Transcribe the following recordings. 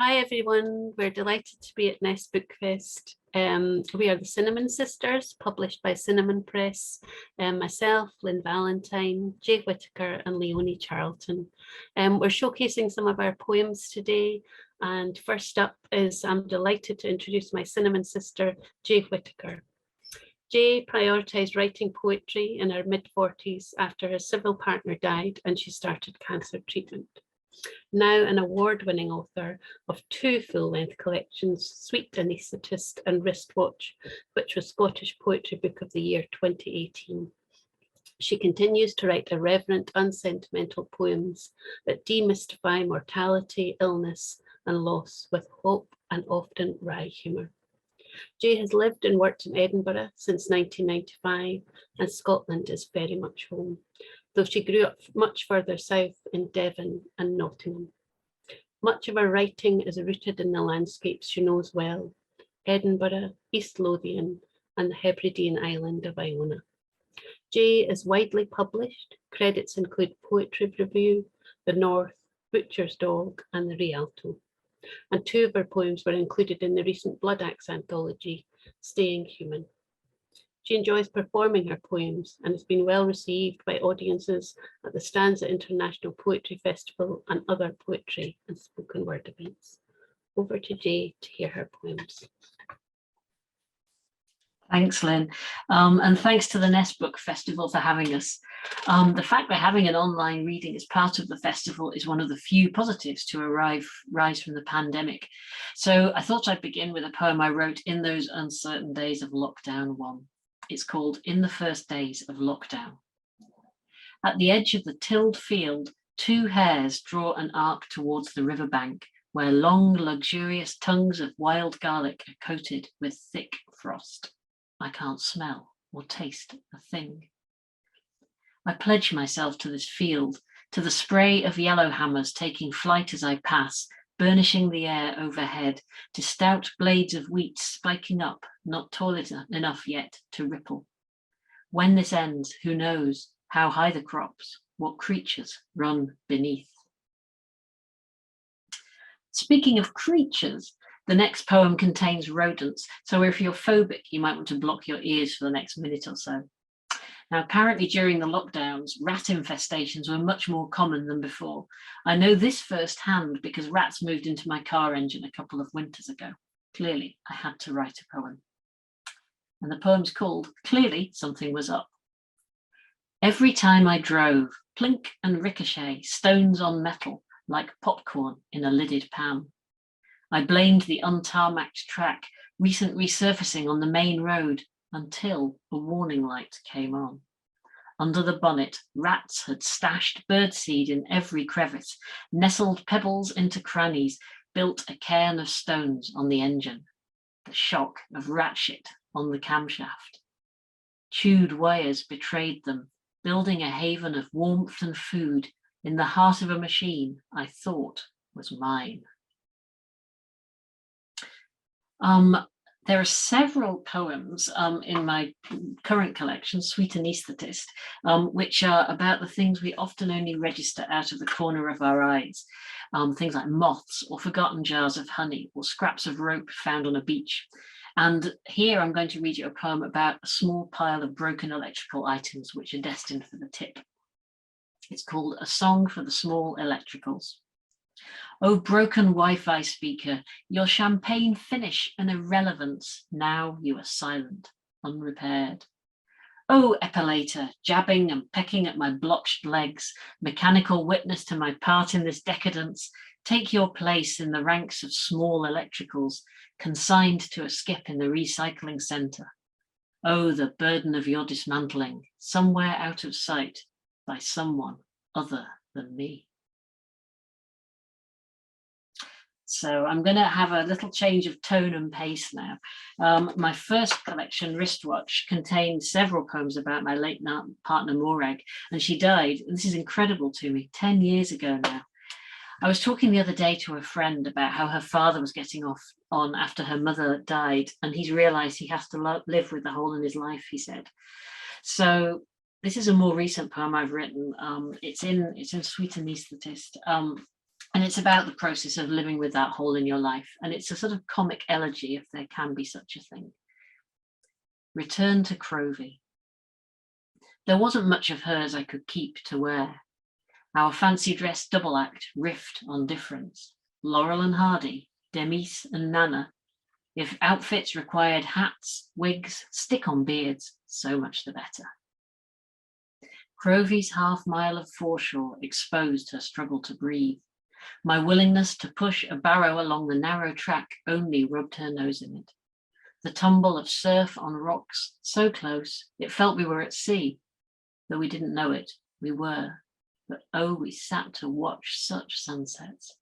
Hi everyone, we're delighted to be at Nest Book Fest. We are the Cinnamon Sisters, published by Cinnamon Press, myself, Lynn Valentine, Jay Whittaker and Leonie Charlton. We're showcasing some of our poems today, and first up is I'm delighted to introduce my Cinnamon sister, Jay Whittaker. Jay prioritised writing poetry in her mid-40s after her civil partner died and she started cancer treatment. Now an award-winning author of 2 full-length collections, Sweet Anaesthetist and Wristwatch, which was Scottish Poetry Book of the Year 2018. She continues to write irreverent, unsentimental poems that demystify mortality, illness and loss with hope and often wry humour. Jay has lived and worked in Edinburgh since 1995, and Scotland is very much home, though she grew up much further south in Devon and Nottingham. Much of her writing is rooted in the landscapes she knows well: Edinburgh, East Lothian, and the Hebridean island of Iona. Jay is widely published. Credits include Poetry Review, The North, Butcher's Dog, and The Rialto. And 2 of her poems were included in the recent Blood Axe anthology, Staying Human. She enjoys performing her poems and has been well received by audiences at the Stanza International Poetry Festival and other poetry and spoken word events. Over to Jay to hear her poems. Thanks, Lynn. And thanks to the Nest Book Festival for having us. The fact that having an online reading as part of the festival is one of the few positives to rise from the pandemic. So I thought I'd begin with a poem I wrote in those uncertain days of lockdown 1. It's called In the First Days of Lockdown. At the edge of the tilled field, 2 hares draw an arc towards the riverbank, where long, luxurious tongues of wild garlic are coated with thick frost. I can't smell or taste a thing. I pledge myself to this field, to the spray of yellowhammers taking flight as I pass, burnishing the air overhead, to stout blades of wheat spiking up, not tall enough yet to ripple. When this ends, who knows how high the crops, what creatures run beneath. Speaking of creatures, the next poem contains rodents, so if you're phobic, you might want to block your ears for the next minute or so. Now, apparently during the lockdowns, rat infestations were much more common than before. I know this firsthand because rats moved into my car engine a couple of winters ago. Clearly, I had to write a poem. And the poem's called Clearly Something Was Up. Every time I drove, plink and ricochet, stones on metal, like popcorn in a lidded pan. I blamed the untarmacked track, recent resurfacing on the main road, until a warning light came on. Under the bonnet, rats had stashed birdseed in every crevice, nestled pebbles into crannies, built a cairn of stones on the engine. The shock of rat shit on the camshaft. Chewed wires betrayed them, building a haven of warmth and food in the heart of a machine I thought was mine. There are several poems in my current collection, Sweet Anaesthetist, which are about the things we often only register out of the corner of our eyes. Things like moths or forgotten jars of honey or scraps of rope found on a beach. And here I'm going to read you a poem about a small pile of broken electrical items which are destined for the tip. It's called A Song for the Small Electricals. Oh, broken Wi-Fi speaker, your champagne finish an irrelevance. Now you are silent, unrepaired. Oh, epilator, jabbing and pecking at my blotched legs, mechanical witness to my part in this decadence, take your place in the ranks of small electricals, consigned to a skip in the recycling centre. Oh, the burden of your dismantling, somewhere out of sight, by someone other than me. So I'm going to have a little change of tone and pace now. My first collection, Wristwatch, contained several poems about my late partner Morag, and she died, and this is incredible to me, 10 years ago now. I was talking the other day to a friend about how her father was getting on after her mother died, and he's realised he has to live with the hole in his life, he said. So this is a more recent poem I've written. It's in Sweet Anaesthetist. And it's about the process of living with that hole in your life. And it's a sort of comic elegy, if there can be such a thing. Return to Crovey. There wasn't much of hers I could keep to wear. Our fancy dress double act riffed on difference. Laurel and Hardy, Demise and Nana. If outfits required hats, wigs, stick-on beards, so much the better. Crovey's half mile of foreshore exposed her struggle to breathe. My willingness to push a barrow along the narrow track only rubbed her nose in it. The tumble of surf on rocks, so close, it felt we were at sea. Though we didn't know it, we were. But oh, we sat to watch such sunsets.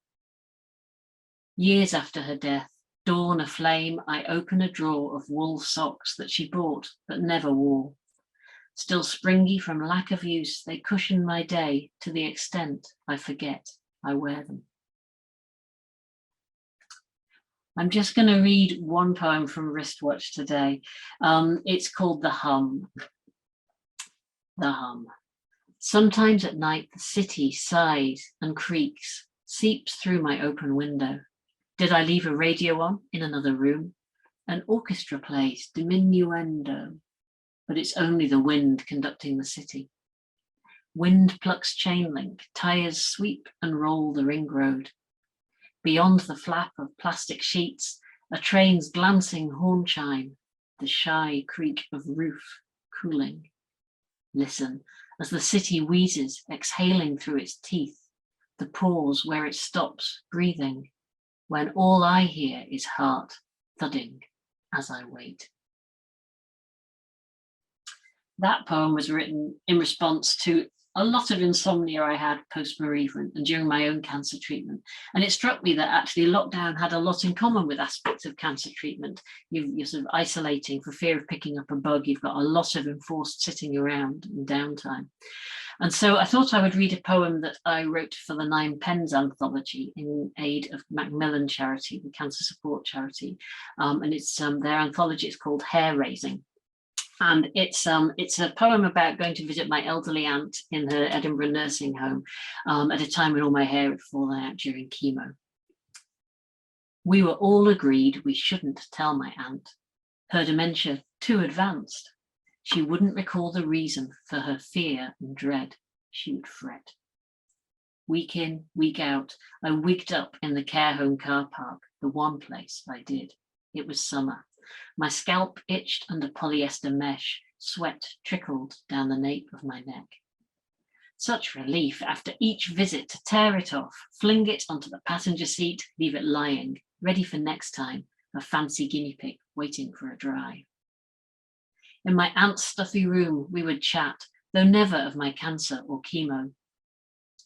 Years after her death, dawn aflame, I open a drawer of wool socks that she bought but never wore. Still springy from lack of use, they cushion my day to the extent I forget I wear them. I'm just going to read one poem from Wristwatch today. It's called The Hum. The Hum. Sometimes at night the city sighs and creaks, seeps through my open window. Did I leave a radio on in another room? An orchestra plays diminuendo, but it's only the wind conducting the city. Wind plucks chain link, tires sweep and roll the ring road. Beyond the flap of plastic sheets, a train's glancing horn chime, the shy creak of roof cooling. Listen, as the city wheezes, exhaling through its teeth, the pause where it stops, breathing, when all I hear is heart thudding as I wait. That poem was written in response to a lot of insomnia I had post-bereavement and during my own cancer treatment. And it struck me that actually lockdown had a lot in common with aspects of cancer treatment. You're sort of isolating for fear of picking up a bug. You've got a lot of enforced sitting around and downtime. And so I thought I would read a poem that I wrote for the Nine Pens anthology in aid of Macmillan Charity, the cancer support charity. And it's their anthology is called Hair Raising. And it's a poem about going to visit my elderly aunt in her Edinburgh nursing home at a time when all my hair had fallen out during chemo. We were all agreed we shouldn't tell my aunt. Her dementia too advanced. She wouldn't recall the reason for her fear and dread. She would fret. Week in, week out, I wigged up in the care home car park, the one place I did. It was summer. My scalp itched under polyester mesh, sweat trickled down the nape of my neck. Such relief after each visit to tear it off, fling it onto the passenger seat, leave it lying, ready for next time, a fancy guinea pig waiting for a drive. In my aunt's stuffy room, we would chat, though never of my cancer or chemo.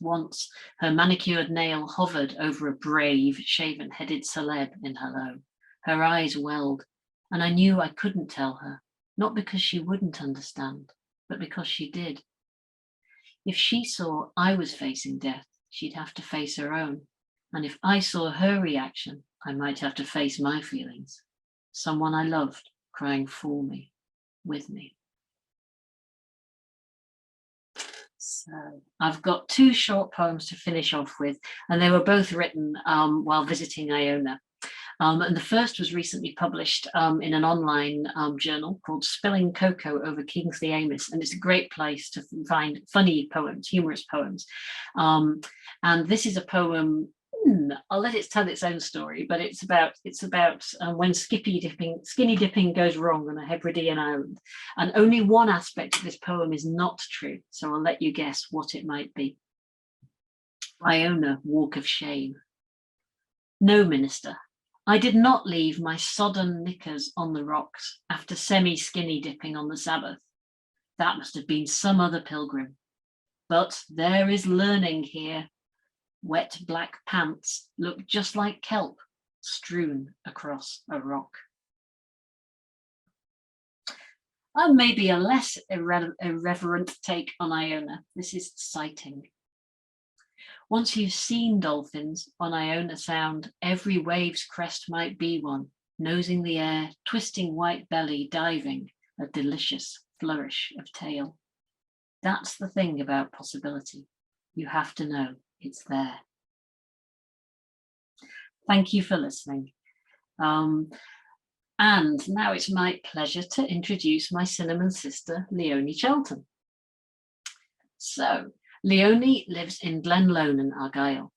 Once, her manicured nail hovered over a brave, shaven-headed celeb in hello. Her eyes welled, and I knew I couldn't tell her, not because she wouldn't understand, but because she did. If she saw I was facing death, she'd have to face her own. And if I saw her reaction, I might have to face my feelings. Someone I loved crying for me, with me. So I've got two short poems to finish off with, and they were both written while visiting Iona. And the first was recently published in an online journal called Spilling Cocoa over Kingsley Amis, and it's a great place to find funny poems, humorous poems. And this is a poem. I'll let it tell its own story, but it's about when skinny dipping goes wrong on a Hebridean island, and only one aspect of this poem is not true. So I'll let you guess what it might be. Iona, walk of shame. No, minister. I did not leave my sodden knickers on the rocks after semi-skinny dipping on the Sabbath. That must have been some other pilgrim. But there is learning here. Wet black pants look just like kelp strewn across a rock. And maybe a less irreverent take on Iona. This is sighting. Once you've seen dolphins on Iona Sound, every wave's crest might be one, nosing the air, twisting white belly, diving, a delicious flourish of tail. That's the thing about possibility. You have to know it's there. Thank you for listening. And now it's my pleasure to introduce my cinnamon sister, Leonie Charlton. So, Leonie lives in Glenlone, Argyll.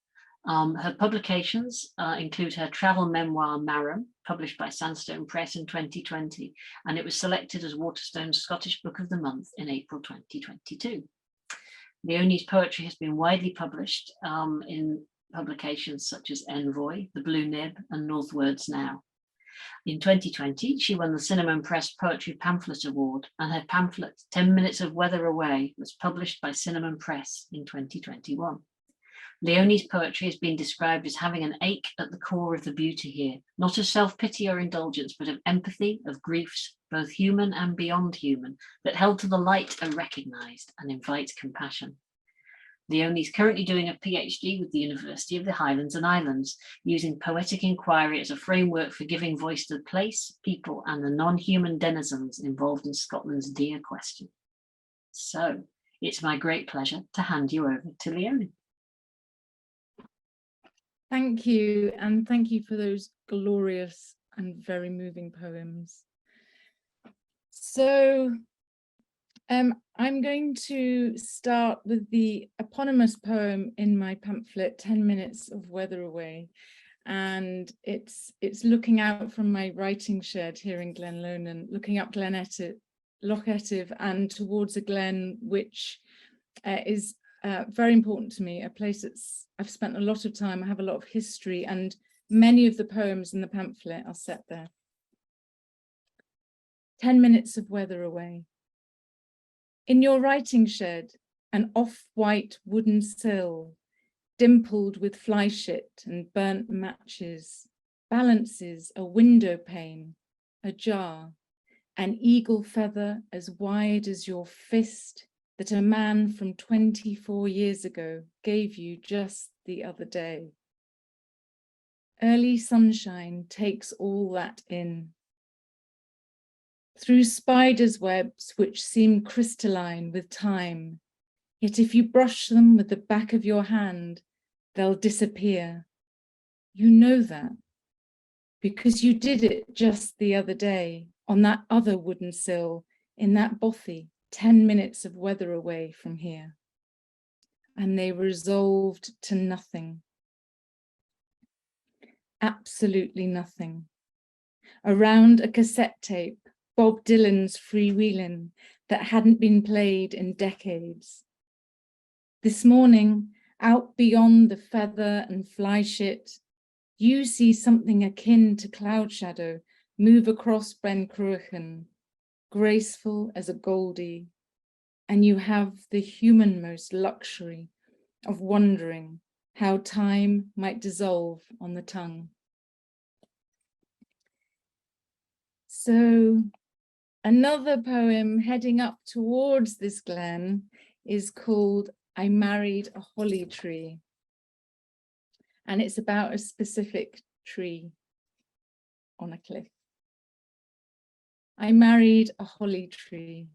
Her publications include her travel memoir, Marram, published by Sandstone Press in 2020, and it was selected as Waterstone's Scottish Book of the Month in April 2022. Leonie's poetry has been widely published in publications such as Envoy, The Blue Nib, and Northwards Now. In 2020, she won the Cinnamon Press Poetry Pamphlet Award, and her pamphlet, 10 Minutes of Weather Away, was published by Cinnamon Press in 2021. Leonie's poetry has been described as having an ache at the core of the beauty here, not of self-pity or indulgence, but of empathy, of griefs, both human and beyond human, that held to the light are recognised and invite compassion. Leonie is currently doing a PhD with the University of the Highlands and Islands, using poetic inquiry as a framework for giving voice to the place, people, and the non-human denizens involved in Scotland's dear question. So, it's my great pleasure to hand you over to Leonie. Thank you, and thank you for those glorious and very moving poems. So, I'm going to start with the eponymous poem in my pamphlet, 10 Minutes of Weather Away. And it's looking out from my writing shed here in Glenlone, looking up Loch Etive and towards a glen which is very important to me, a place I've spent a lot of time, I have a lot of history, and many of the poems in the pamphlet are set there. 10 Minutes of Weather Away. In your writing shed, an off-white wooden sill, dimpled with fly shit and burnt matches, balances a window pane, ajar, an eagle feather as wide as your fist that a man from 24 years ago gave you just the other day. Early sunshine takes all that in. Through spiders' webs which seem crystalline with time, yet if you brush them with the back of your hand, they'll disappear. You know that, because you did it just the other day on that other wooden sill in that bothy, 10 minutes of weather away from here. And they resolved to nothing. Absolutely nothing. Around a cassette tape, Bob Dylan's Freewheelin' that hadn't been played in decades. This morning, out beyond the feather and fly shit, you see something akin to cloud shadow move across Ben Cruachan, graceful as a Goldie, and you have the humanmost luxury of wondering how time might dissolve on the tongue. So another poem heading up towards this glen is called I Married a Holly Tree. And it's about a specific tree on a cliff. I married a holly tree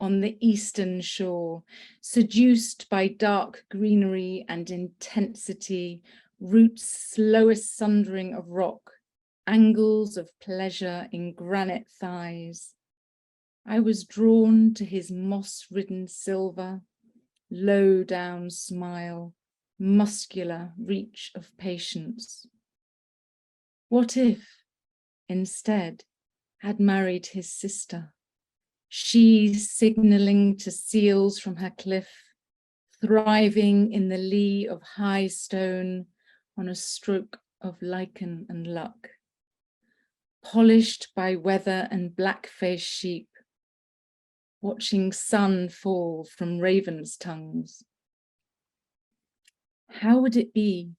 on the eastern shore, seduced by dark greenery and intensity, roots slowest sundering of rock, angles of pleasure in granite thighs. I was drawn to his moss-ridden silver, low down smile, muscular reach of patience. What if, instead, had married his sister, she signalling to seals from her cliff, thriving in the lee of high stone on a stroke of lichen and luck, polished by weather and black-faced sheep, watching sun fall from ravens' tongues. How would it be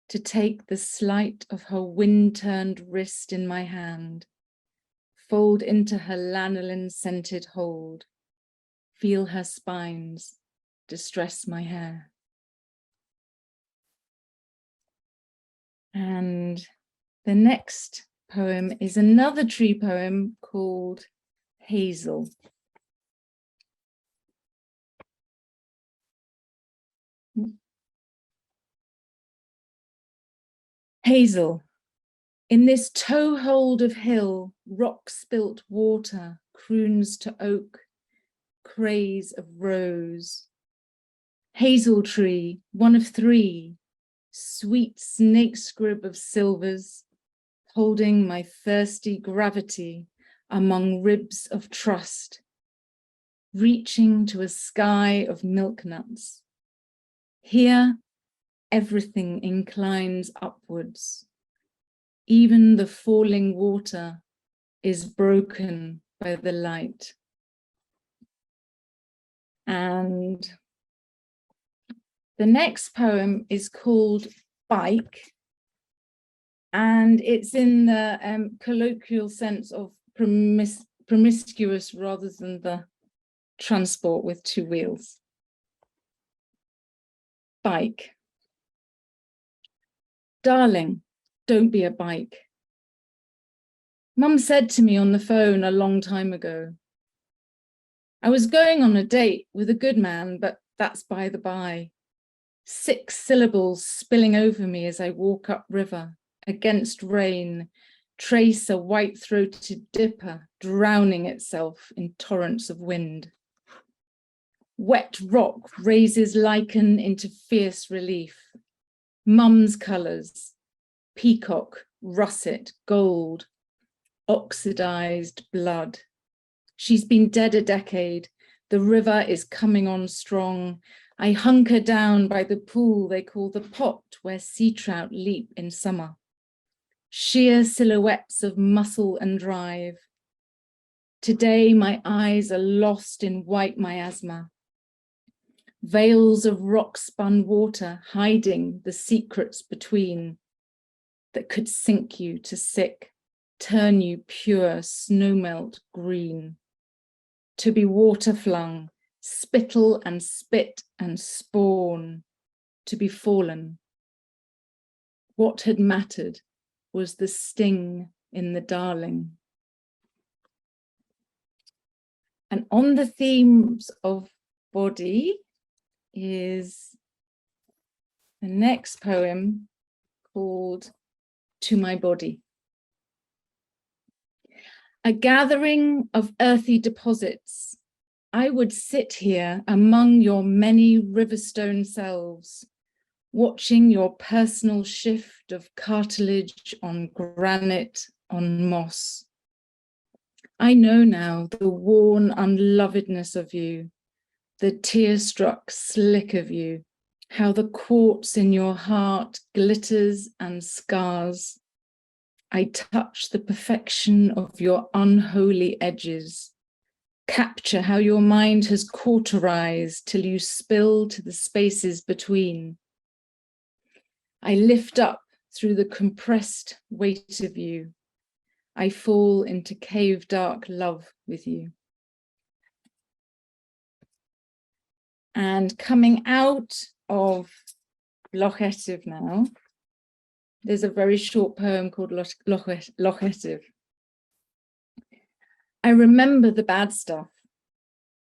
to take the sleight of her wind-turned wrist in my hand, fold into her lanolin-scented hold, feel her spines, distress my hair? And the next poem is another tree poem called Hazel. Hazel, in this toehold of hill, rock spilt water croons to oak, craze of rose. Hazel tree, one of three, sweet snake scrib of silvers, holding my thirsty gravity among ribs of trust, reaching to a sky of milk nuts. Here, everything inclines upwards. Even the falling water is broken by the light. And the next poem is called Bike, and it's in the colloquial sense of promiscuous rather than the transport with two wheels. Bike. Darling, don't be a bike. Mum said to me on the phone a long time ago. I was going on a date with a good man, but that's by the by. 6 syllables spilling over me as I walk up river, against rain, trace a white-throated dipper drowning itself in torrents of wind. Wet rock raises lichen into fierce relief. Mum's colours, peacock, russet, gold, oxidized blood. She's been dead a decade. The river is coming on strong. I hunker down by the pool they call the pot, where sea trout leap in summer. Sheer silhouettes of muscle and drive. Today my eyes are lost in white miasma. Veils of rock-spun water hiding the secrets between that could sink you to sick, turn you pure snowmelt green. To be water flung, spittle and spit and spawn, to be fallen. What had mattered was the sting in the darling. And on the themes of body is the next poem called To My Body. A gathering of earthy deposits, I would sit here among your many riverstone selves, watching your personal shift of cartilage on granite, on moss. I know now the worn unlovedness of you, the tear-struck slick of you, how the quartz in your heart glitters and scars. I touch the perfection of your unholy edges, capture how your mind has cauterized till you spill to the spaces between. I lift up through the compressed weight of you. I fall into cave dark love with you. And coming out of Lochetydd now, there's a very short poem called Lochetydd. I remember the bad stuff,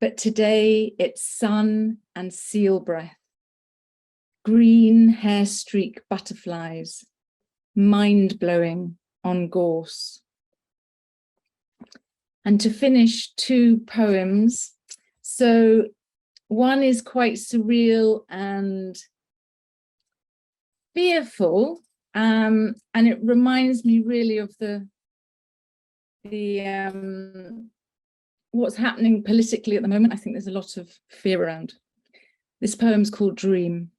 but today it's sun and seal breath, green hair streak butterflies, mind-blowing on gorse. And to finish, 2 poems. So one is quite surreal and fearful, and it reminds me really of the what's happening politically at the moment. I think there's a lot of fear around. This poem's called Dream.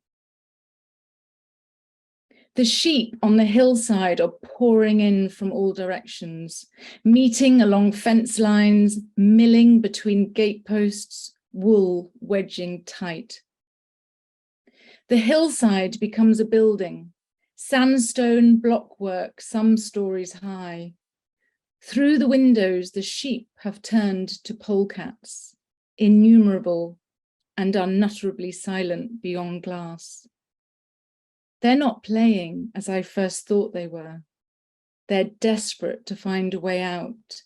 The sheep on the hillside are pouring in from all directions, meeting along fence lines, milling between gateposts, wool wedging tight. The hillside becomes a building, sandstone blockwork some stories high. Through the windows, the sheep have turned to polecats, innumerable and unutterably silent beyond glass. They're not playing as I first thought they were. They're desperate to find a way out.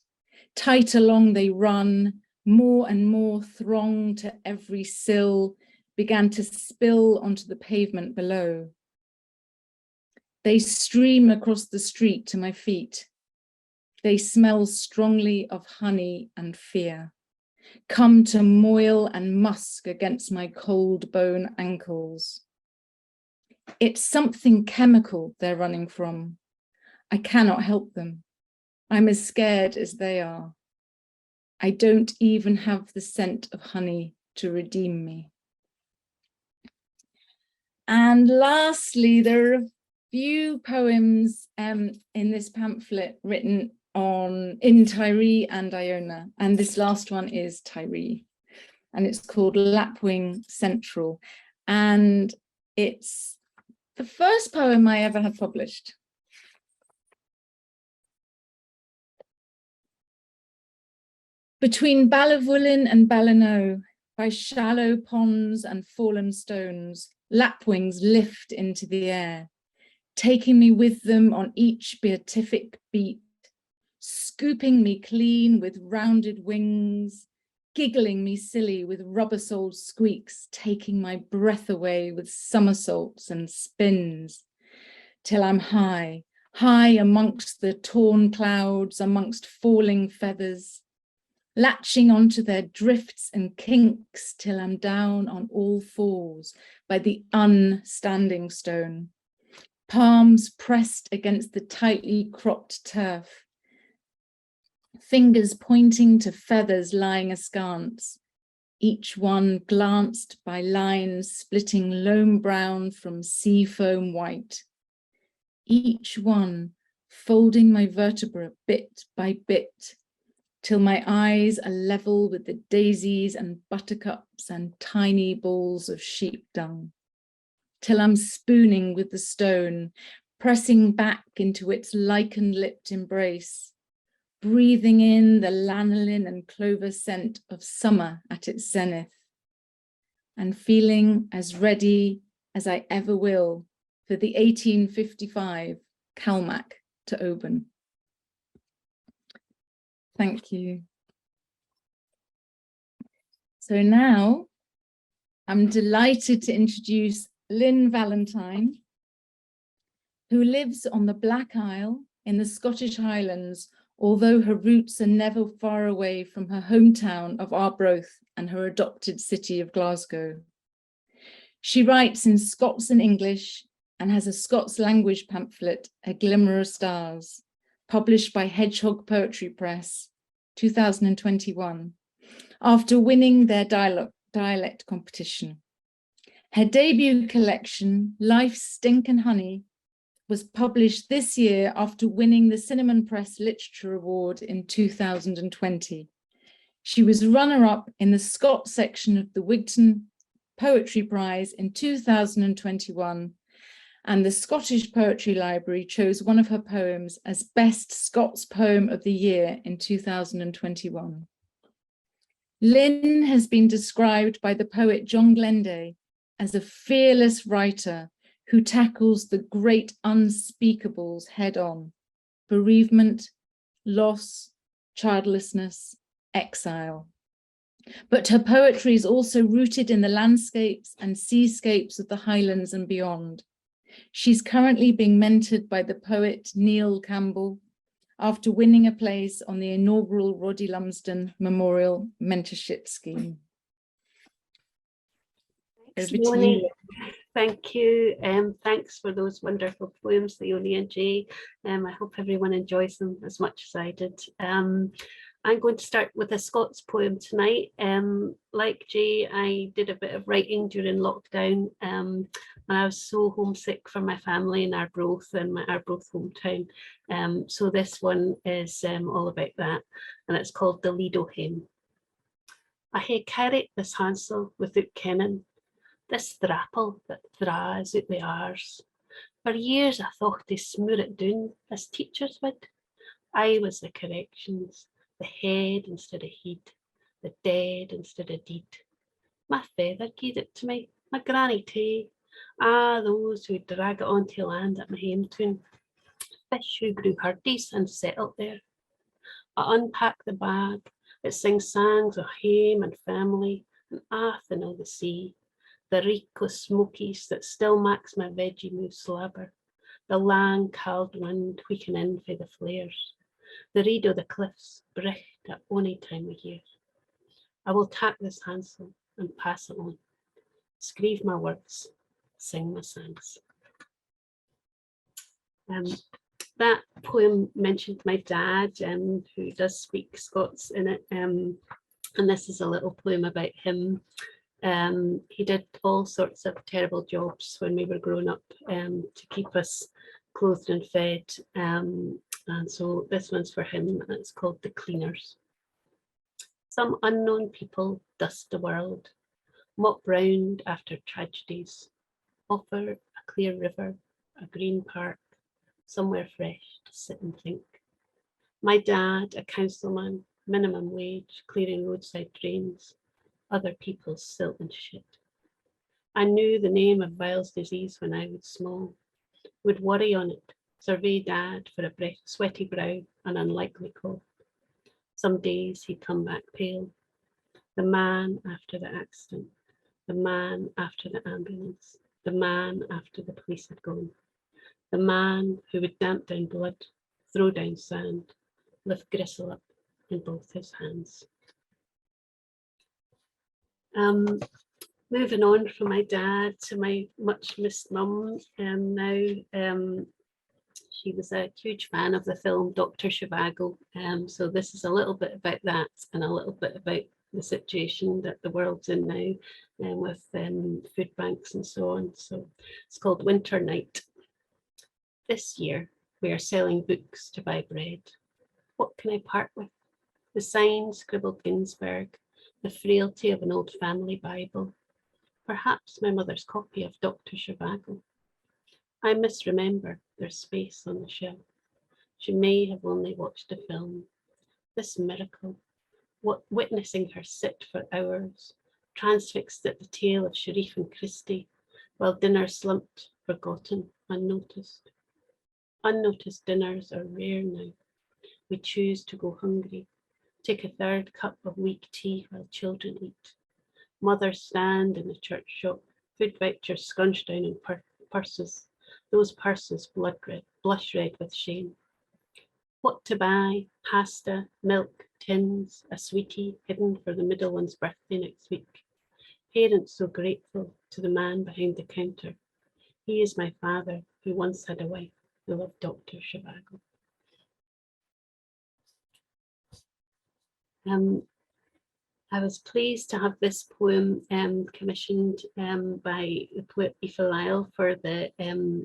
Tight along they run, more and more throng to every sill, began to spill onto the pavement below. They stream across the street to my feet. They smell strongly of honey and fear, come to moil and musk against my cold bone ankles. It's something chemical they're running from. I cannot help them. I'm as scared as they are. I don't even have the scent of honey to redeem me. And lastly, there are a few poems in this pamphlet written in Tiree and Iona, and this last one is Tiree, and it's called Lapwing Central, and it's the first poem I ever had published. Between Ballyvullen and Ballinoe, by shallow ponds and fallen stones, lapwings lift into the air, taking me with them on each beatific beat, scooping me clean with rounded wings, giggling me silly with rubber-soled squeaks, taking my breath away with somersaults and spins, till I'm high, high amongst the torn clouds, amongst falling feathers, latching onto their drifts and kinks till I'm down on all fours by the unstanding stone, palms pressed against the tightly cropped turf, fingers pointing to feathers lying askance, each one glanced by lines splitting loam brown from sea foam white, each one folding my vertebra bit by bit, till my eyes are level with the daisies and buttercups and tiny balls of sheep dung, till I'm spooning with the stone, pressing back into its lichen-lipped embrace, breathing in the lanolin and clover scent of summer at its zenith, and feeling as ready as I ever will for the 1855 Calmac to Oban. Thank you. So now I'm delighted to introduce Lynn Valentine, who lives on the Black Isle in the Scottish Highlands, although her roots are never far away from her hometown of Arbroath and her adopted city of Glasgow. She writes in Scots and English and has a Scots language pamphlet, A Glimmer of Stars, published by Hedgehog Poetry Press, 2021, after winning their dialect competition. Her debut collection, Life's Stink and Honey, was published this year after winning the Cinnamon Press Literature Award in 2020. She was runner-up in the Scott section of the Wigton Poetry Prize in 2021, and the Scottish Poetry Library chose one of her poems as Best Scots Poem of the Year in 2021. Lynn has been described by the poet John Glenday as a fearless writer who tackles the great unspeakables head-on: bereavement, loss, childlessness, exile. But her poetry is also rooted in the landscapes and seascapes of the Highlands and beyond. She's currently being mentored by the poet Neil Campbell after winning a place on the inaugural Roddy Lumsden Memorial Mentorship Scheme. Thanks, Over to Leonie. you. Thank you. Thanks for those wonderful poems, Leonie and Jay. I hope everyone enjoys them as much as I did. I'm going to start with a Scots poem tonight. Like Jay, I did a bit of writing during lockdown, and I was so homesick for my family in Arbroath and my Arbroath hometown. So this one is all about that, and it's called The Lido Hymn. I hae carried this hansel without kenning, this thrapple that thra's out the arse. For years I thought they smoor it down as teachers would. I was the corrections, the head instead of heed, the dead instead of deed. My feather gied it to me, my granny too. Ah, those who drag it on to land at my hometown. Fish who grew hardies and settled there. I unpack the bag, it sings songs of hame and family, and and all the sea. The reek of smokies that still makes my veggie mouth slabber. the lang cauld wind wheeking in frae the flares, the reed o' the cliffs bricht at ony time of year. I will tak this handsel and pass it on, screeve my words, sing my songs. That poem mentioned my dad, who does speak Scots in it, and this is a little poem about him. He did all sorts of terrible jobs when we were growing up to keep us clothed and fed, and so this one's for him, and it's called The Cleaners. Some unknown people dust the world, mop round after tragedies, offer a clear river, a green park, somewhere fresh to sit and think. My dad, a councilman, minimum wage, clearing roadside drains, other people's silt and shit. I knew the name of Weil's disease when I was small, would worry on it, survey dad for a sweaty brow and unlikely cough. Some days he'd come back pale, the man after the accident, the man after the ambulance, the man after the police had gone, the man who would damp down blood, throw down sand, lift gristle up in both his hands. Moving on from my dad to my much missed mum now. She was a huge fan of the film Dr. Zhivago. So this is a little bit about that and a little bit about the situation that the world's in now with food banks and so on. So it's called Winter Night. This year, we are selling books to buy bread. What can I part with? The sign scribbled Ginsberg, the frailty of an old family Bible, perhaps my mother's copy of Dr. Zhivago. I misremember there's space on the shelf. She may have only watched a film. This miracle, witnessing her sit for hours, transfixed at the tale of Sharif and Christie, while dinner slumped, forgotten, unnoticed. Unnoticed dinners are rare now. We choose to go hungry, take a third cup of weak tea while children eat. Mothers stand in the church shop, food vouchers scrunched down in purses, those purses blood red, blush red with shame. What to buy? Pasta, milk, tins, a sweetie hidden for the middle one's birthday next week. Parents so grateful to the man behind the counter. He is my father, who once had a wife who loved Dr. Zhivago. I was pleased to have this poem commissioned by the poet Aoife Lyle for the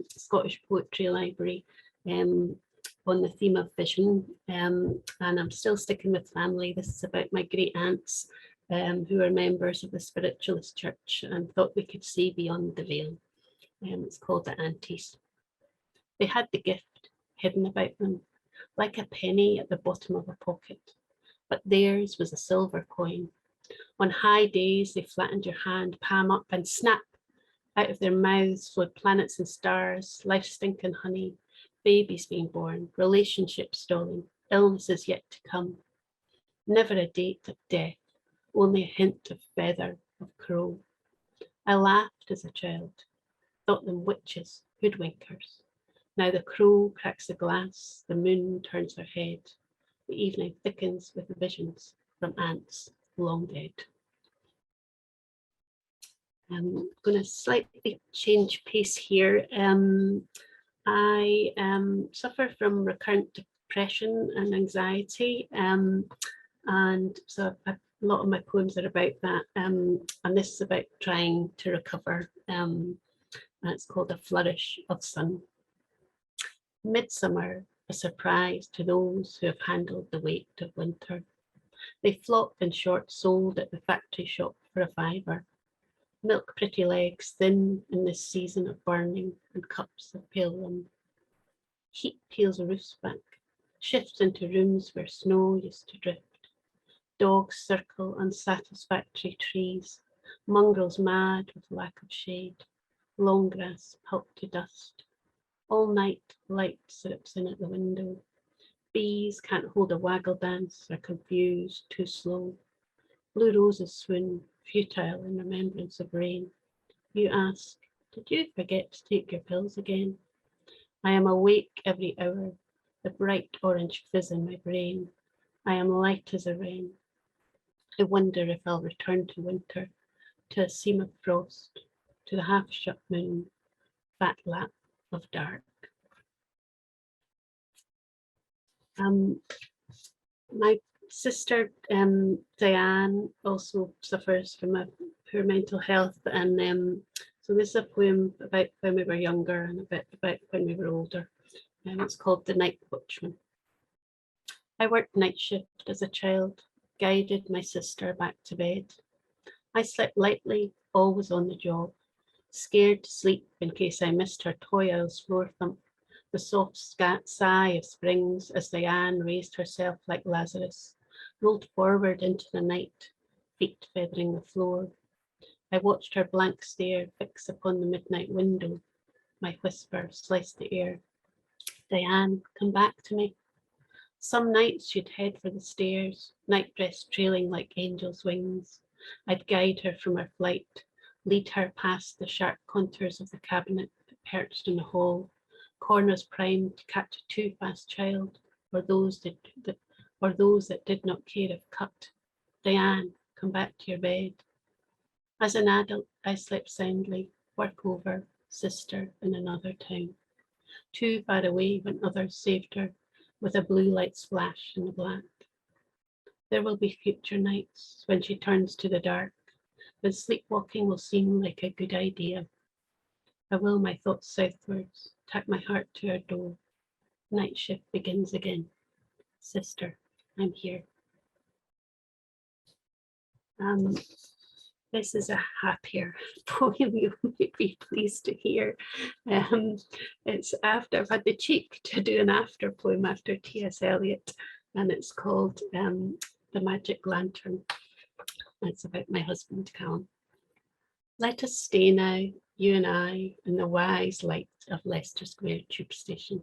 Scottish Poetry Library on the theme of vision, and I'm still sticking with family. This is about my great aunts who are members of the Spiritualist Church and thought we could see beyond the veil. It's called the Aunties. They had the gift hidden about them, like a penny at the bottom of a pocket, but theirs was a silver coin. On high days, they flattened your hand, palm up, and snap! Out of their mouths flowed planets and stars, life stinking honey, babies being born, relationships stalling, illnesses yet to come. Never a date of death, only a hint of feather, of crow. I laughed as a child, thought them witches, hoodwinkers. Now the crow cracks the glass, the moon turns her head, the evening thickens with visions from aunts long dead. I'm going to slightly change pace here. I suffer from recurrent depression and anxiety, and so a lot of my poems are about that, and this is about trying to recover. And it's called A Flourish of Sun. Midsummer, a surprise to those who have handled the weight of winter. They flock in short soled at the factory shop for a fiver. Milk pretty legs thin in this season of burning and cups of pale rum. Heat peels roofs back, shifts into rooms where snow used to drift. Dogs circle unsatisfactory trees, mongrels mad with lack of shade, long grass pulped to dust. All night light slips in at the window. Bees can't hold a waggle dance, are confused, too slow. Blue roses swoon, futile in remembrance of rain. You ask, did you forget to take your pills again? I am awake every hour, the bright orange fizz in my brain. I am light as a rain. I wonder if I'll return to winter, to a seam of frost, to the half-shut moon, fat lap of dark. My sister Diane also suffers from a poor mental health, and so this is a poem about when we were younger and a bit about when we were older, and it's called The Night Watchman. I worked night shift as a child, guided my sister back to bed. I slept lightly, always on the job, scared to sleep in case I missed her toy aisle's floor thump, the soft sigh of springs as Diane raised herself like Lazarus, rolled forward into the night, feet feathering the floor. I watched her blank stare fix upon the midnight window. My whisper sliced the air. Diane, come back to me. Some nights she'd head for the stairs, night dress trailing like angels' wings. I'd guide her from her flight, lead her past the sharp contours of the cabinet perched in the hall, corners primed to catch a too fast child, or those that did not care if cut. Diane, come back to your bed. As an adult, I slept soundly, work over, sister in another town. Too far away when others saved her, with a blue light splash in the black. There will be future nights when she turns to the dark, when sleepwalking will seem like a good idea. I will my thoughts southwards, tack my heart to her door. Night shift begins again. Sister, I'm here. This is a happier poem you might be pleased to hear. It's after, I've had the cheek to do an after poem after T.S. Eliot, and it's called The Magic Lantern. It's about my husband, Callum. Let us stay now, you and I, in the wise light of Leicester Square tube station.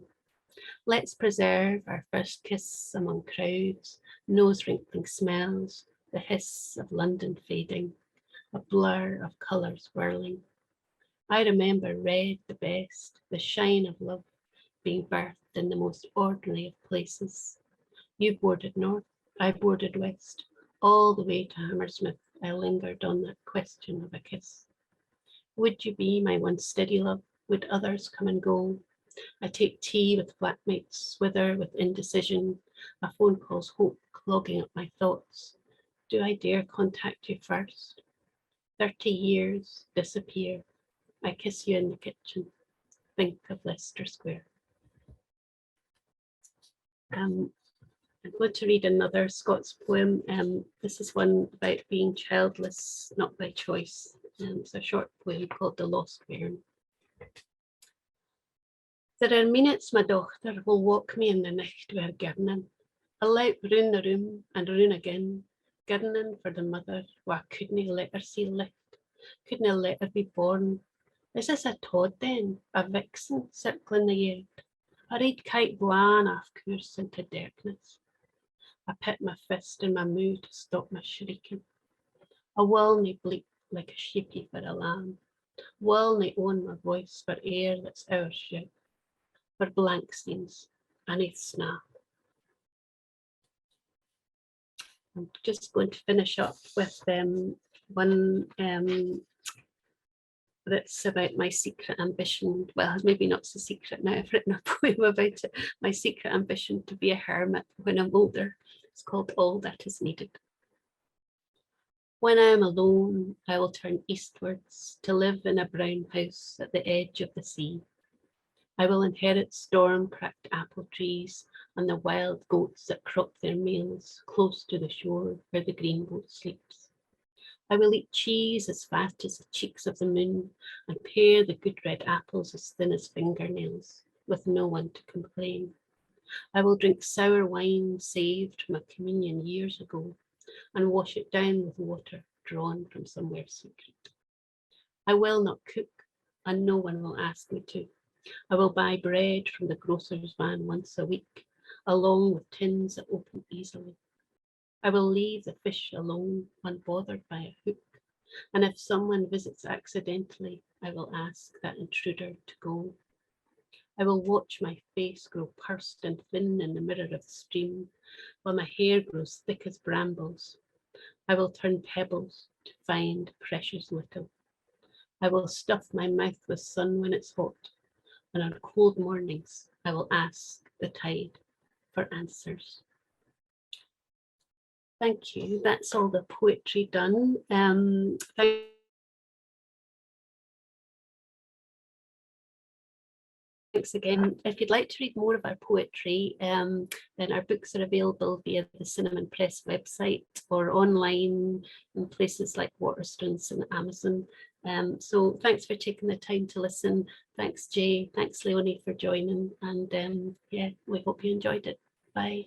Let's preserve our first kiss among crowds, nose-wrinkling smells, the hiss of London fading, a blur of colours whirling. I remember red the best, the shine of love being birthed in the most ordinary of places. You boarded north, I boarded west, all the way to Hammersmith. I lingered on that question of a kiss. Would you be my one steady love? Would others come and go? I take tea with flatmates, wither with indecision, a phone call's hope clogging up my thoughts. Do I dare contact you first? 30 years disappear. I kiss you in the kitchen. Think of Leicester Square. I'm going to read another Scots poem. This is one about being childless, not by choice. It's a short poem called The Lost Bairn. There are minutes my dochter will walk me in the night wi' her girnin, a lout round the room and round again, girnin for the mother wha couldna let her see licht, couldna let her be born. Is this a tod then, a vixen circling the yard, a red kite blown off course into darkness? I pit my fist in my mou to stop my shrieking. I willna bleat like a sheepie for a lamb, willna own my voice for air that's our shout, for blank scenes and a snap. I'm just going to finish up with one that's about my secret ambition. Well, maybe not so secret now, I've written a poem about it. My secret ambition to be a hermit when I'm older. It's called All That Is Needed. When I am alone, I will turn eastwards to live in a brown house at the edge of the sea. I will inherit storm-cracked apple trees and the wild goats that crop their meals close to the shore where the green boat sleeps. I will eat cheese as fast as the cheeks of the moon and pare the good red apples as thin as fingernails, with no one to complain. I will drink sour wine saved from a communion years ago and wash it down with water drawn from somewhere secret. I will not cook, and no one will ask me to. I will buy bread from the grocer's van once a week, along with tins that open easily. I will leave the fish alone, unbothered by a hook, and if someone visits accidentally, I will ask that intruder to go. I will watch my face grow pursed and thin in the mirror of the stream, while my hair grows thick as brambles. I will turn pebbles to find precious little. I will stuff my mouth with sun when it's hot, and on cold mornings I will ask the tide for answers. Thank you. That's all the poetry done. Thanks again. If you'd like to read more of our poetry, then our books are available via the Cinnamon Press website or online in places like Waterstones and Amazon. So thanks for taking the time to listen. Thanks, Jay. Thanks, Leonie, for joining. And yeah, we hope you enjoyed it. Bye.